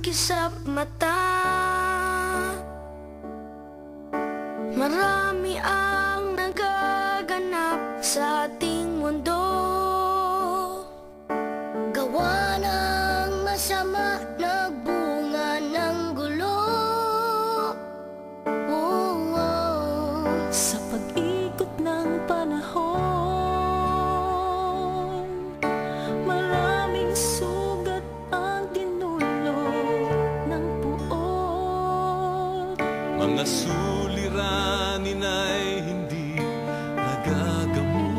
kisap mata. Marami ang nagaganap sa ating mundo. Gawa ng masama, nagbunga ng gulo. Sa pag-ikot ng panahon, maraming sugat ang dinulot ng puot. Mga suliranin ay hindi nagagamot.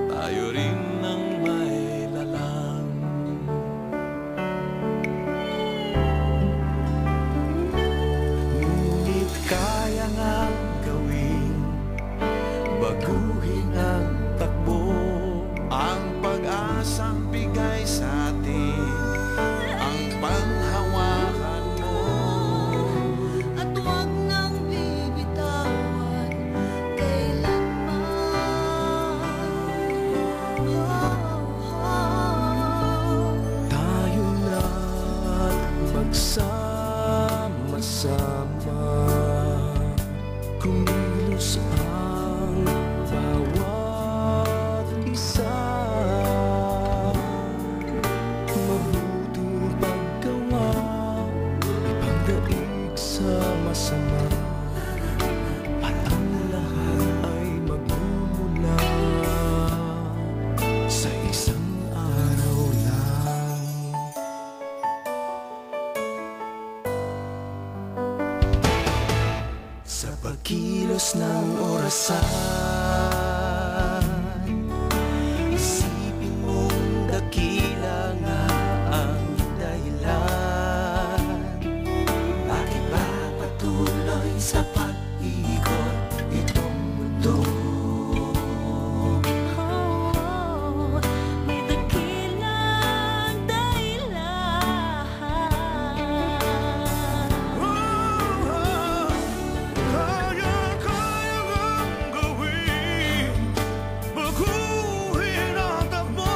Tayo rin ang may lalang. Ngunit kaya ngang gawin, baguhin ang takbo. Ang pag-asang bigay sa atin, ang panghawakan mo. At huwag nang bibitawan kailanman. Tayo na't magsama-sama, kumilos ang bawat isa. Mabuting paggawa, ipagdaig sa masama, at ang lahat ay magmumula sa isang araw lang. Sa pagkilos ng orasan, isipin mong dakila nga ang dahilan. Bakit ba patuloy sa pag-ikot itong mundo? May dakilang dahilan. Kaya ngang gawin, baguhin ang takbo.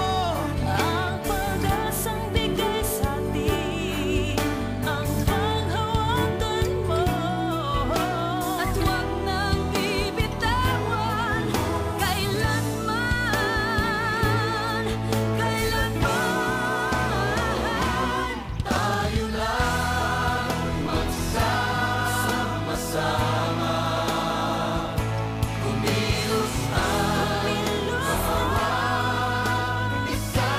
Ang pag-asang bigay sa atin, ang panghawakan mo. At huwag nang bibitawan kailanman. Tayo lang magsama-sama, kumilos ang bawat isa.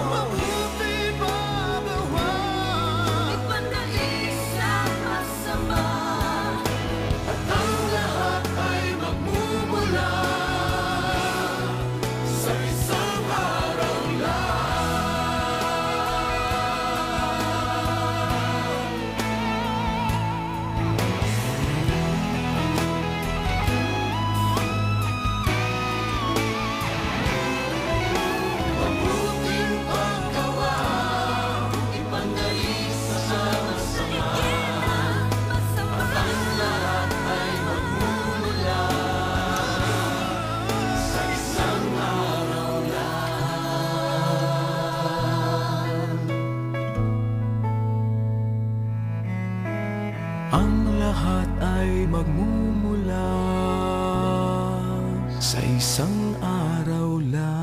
Mabuti magawa, Ipagdaig sa masama. at ang lahat ay magmumula sa isang araw lang. Mabuting paggawa, ipagdaig sa masama, at ang lahat ay magmumula sa isang araw lang. Ang lahat ay magmumula sa isang araw lang.